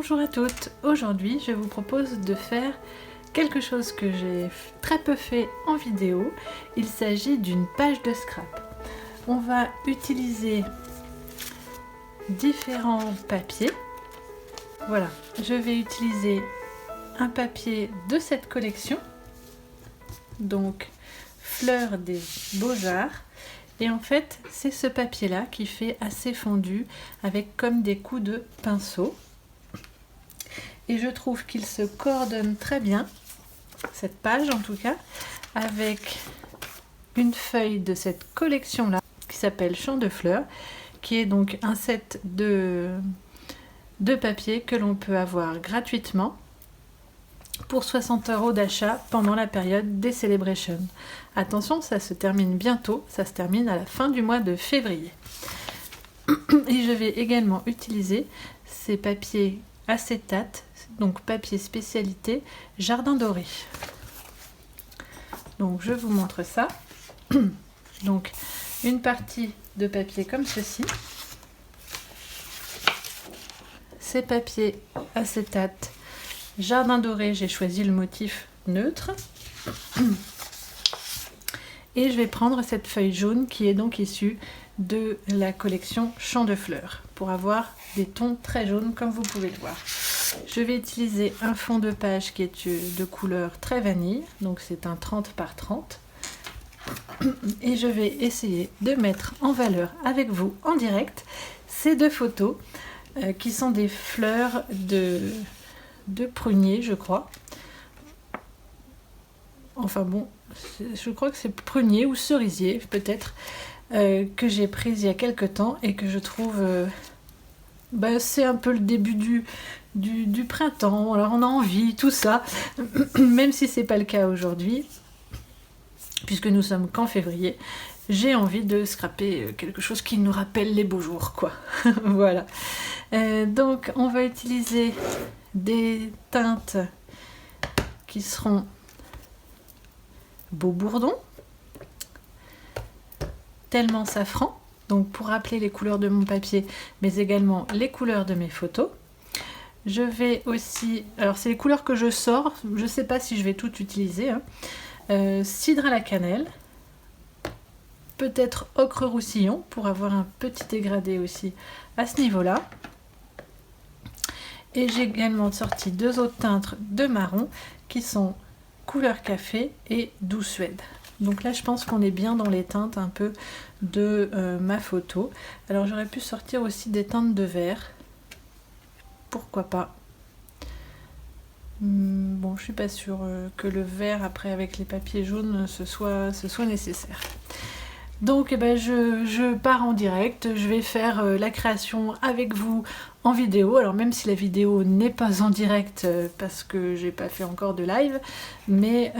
Bonjour à toutes, aujourd'hui je vous propose de faire quelque chose que j'ai très peu fait en vidéo. Il s'agit d'une page de scrap. On va utiliser différents papiers. Voilà, je vais utiliser un papier de cette collection, donc Fleurs des Beaux-Arts. Et en fait, c'est ce papier-là qui fait assez fondu avec comme des coups de pinceau. Et je trouve qu'il se coordonne très bien, cette page en tout cas, avec une feuille de cette collection-là qui s'appelle Champ de fleurs, qui est donc un set de papier que l'on peut avoir gratuitement pour 60 € d'achat pendant la période des celebrations. Attention, ça se termine bientôt, ça se termine à la fin du mois de février. Et je vais également utiliser ces papiers acétate, donc papier spécialité Jardin Doré. Donc je vous montre ça. Donc une partie de papier comme ceci. Ces papiers acétate Jardin Doré, j'ai choisi le motif neutre. Et je vais prendre cette feuille jaune qui est donc issue de la collection Champ de fleurs pour avoir des tons très jaunes comme vous pouvez le voir. Je vais utiliser un fond de page qui est de couleur très vanille, donc c'est un 30 par 30. Et je vais essayer de mettre en valeur avec vous en direct ces deux photos qui sont des fleurs de prunier, je crois. Enfin bon, je crois que c'est prunier ou cerisier peut-être, que j'ai prise il y a quelques temps et que je trouve c'est un peu le début du printemps. Alors on a envie, tout ça, même si c'est pas le cas aujourd'hui, puisque nous sommes qu'en février, j'ai envie de scraper quelque chose qui nous rappelle les beaux jours, quoi. Voilà. Donc on va utiliser des teintes qui seront Beau Bourdon, Tellement Safran, donc pour rappeler les couleurs de mon papier, mais également les couleurs de mes photos. Je vais aussi, alors c'est les couleurs que je sors, je ne sais pas si je vais tout utiliser, hein. Cidre à la cannelle, peut-être ocre roussillon pour avoir un petit dégradé aussi à ce niveau-là. Et j'ai également sorti deux autres teintes de marron qui sont couleur café et doux suède. Donc là je pense qu'on est bien dans les teintes un peu de ma photo. Alors j'aurais pu sortir aussi des teintes de vert, pourquoi pas. Bon, je suis pas sûre que le vert après avec les papiers jaunes ce soit nécessaire. Donc je pars en direct, je vais faire la création avec vous en vidéo. Alors même si la vidéo n'est pas en direct parce que j'ai pas fait encore de live, mais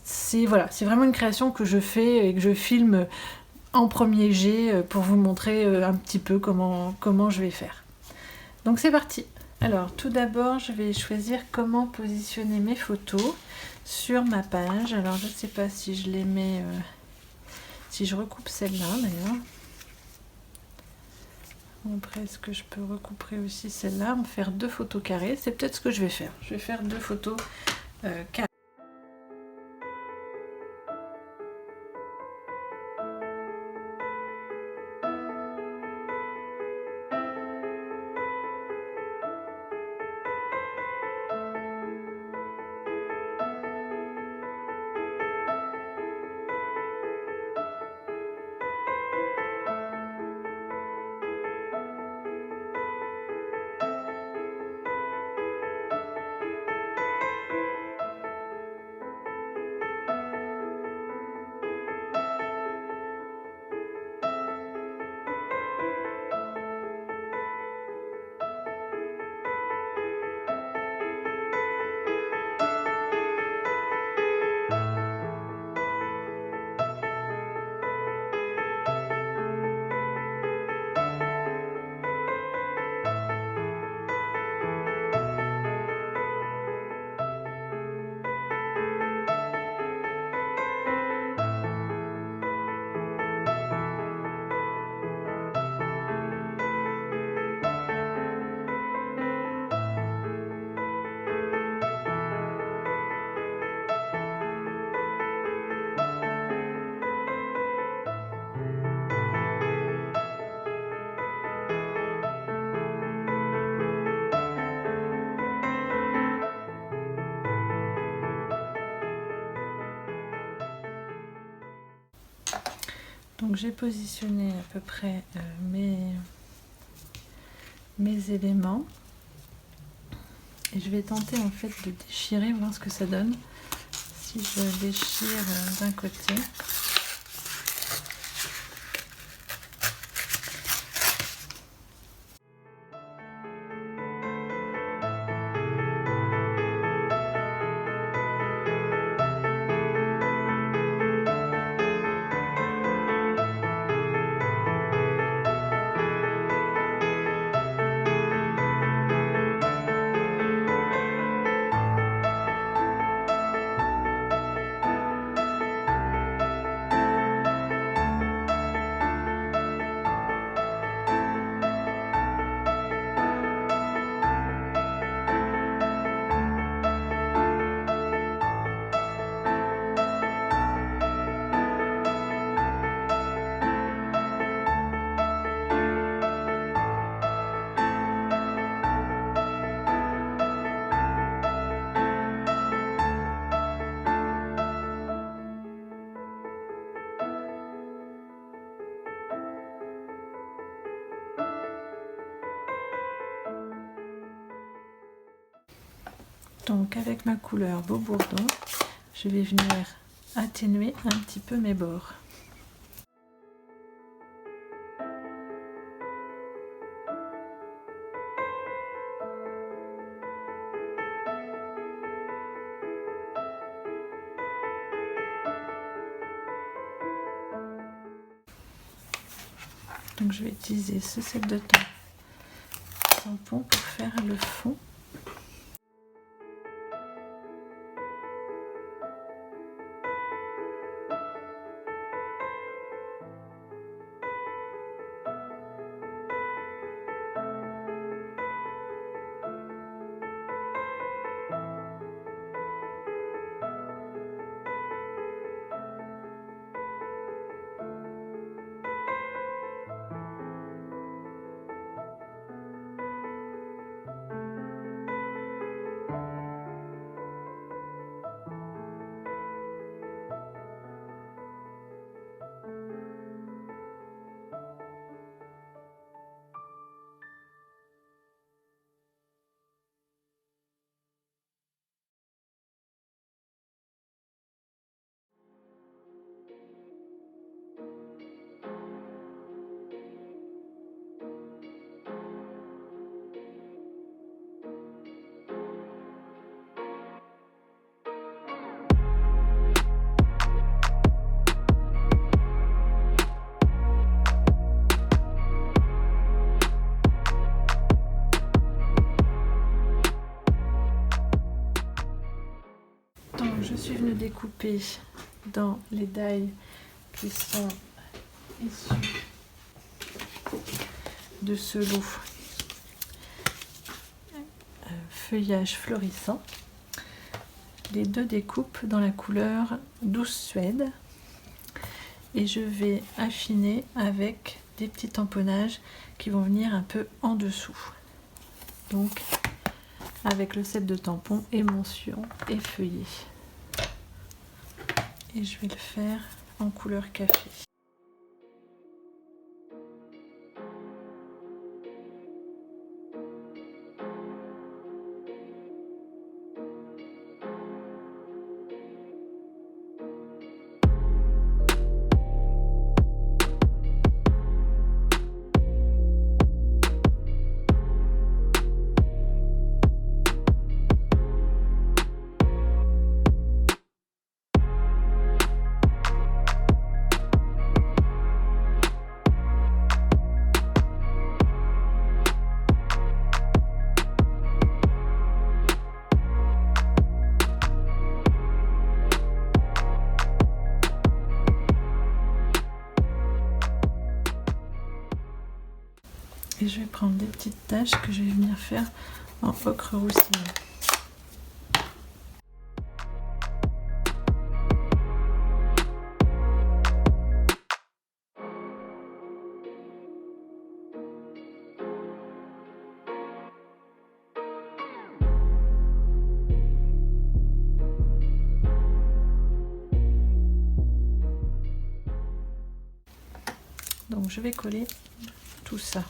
c'est vraiment une création que je fais et que je filme en premier jet pour vous montrer un petit peu comment je vais faire. Donc c'est parti. Alors tout d'abord je vais choisir comment positionner mes photos sur ma page. Alors je sais pas si je les mets... si je recoupe celle-là d'ailleurs. Après, est-ce que je peux recouper aussi celle-là, en faire deux photos carrées? C'est peut-être ce que je vais faire. Je vais faire deux photos carrées. Donc j'ai positionné à peu près mes éléments et je vais tenter en fait de déchirer, voir ce que ça donne si je déchire d'un côté. Donc avec ma couleur Beau Bourdon, je vais venir atténuer un petit peu mes bords. Donc je vais utiliser ce set de tampon pour faire le fond. Je suis venue découper dans les die qui sont issus de ce lot feuillage florissant. Les deux découpes dans la couleur Douce Suède et je vais affiner avec des petits tamponnages qui vont venir un peu en dessous. Donc avec le set de tampons, émotion et feuillet. Et je vais le faire en couleur café. Et je vais prendre des petites taches que je vais venir faire en ocre roussillon. je vais coller tout ça.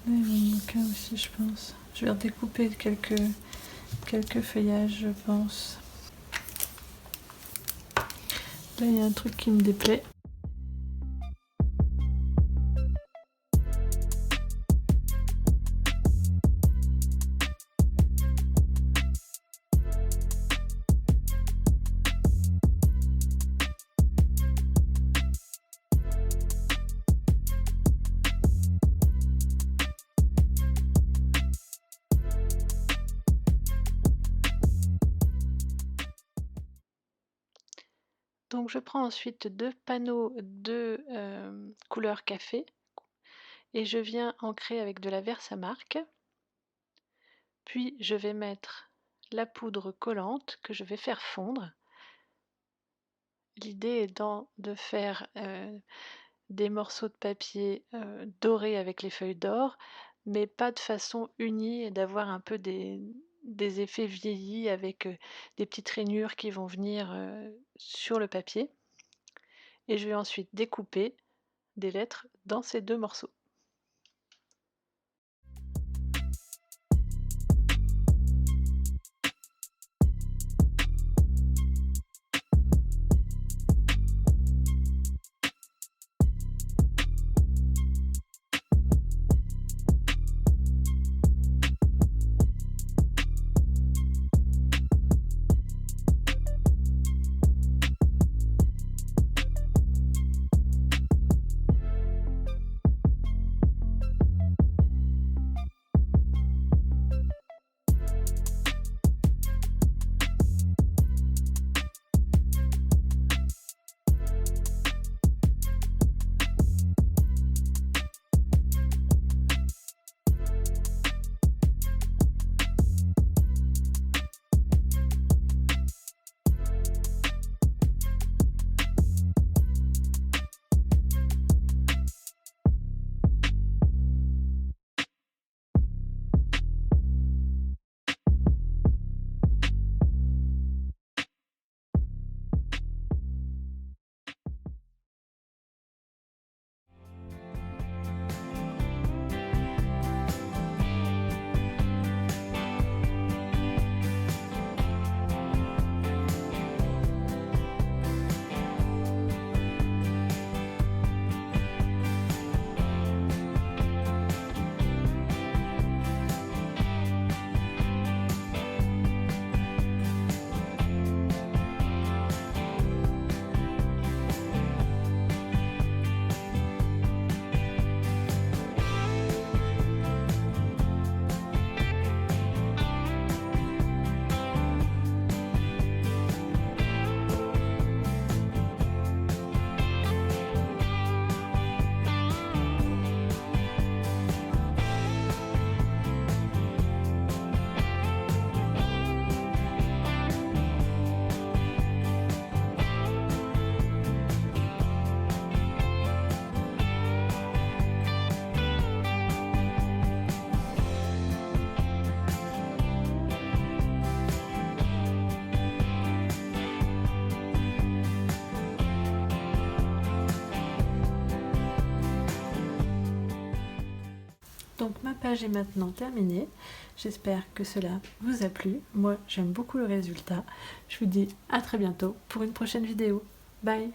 Là, il me manque un aussi, je pense. Je vais redécouper quelques feuillages, je pense. Là, il y a un truc qui me déplaît. Donc je prends ensuite 2 panneaux de couleur café et je viens ancrer avec de la Versamark. Puis je vais mettre la poudre collante que je vais faire fondre. L'idée étant de faire des morceaux de papier dorés avec les feuilles d'or, mais pas de façon unie et d'avoir un peu des effets vieillis avec des petites rainures qui vont venir sur le papier. Et je vais ensuite découper des lettres dans ces 2 morceaux. Donc ma page est maintenant terminée. J'espère que cela vous a plu. Moi, j'aime beaucoup le résultat. Je vous dis à très bientôt pour une prochaine vidéo. Bye!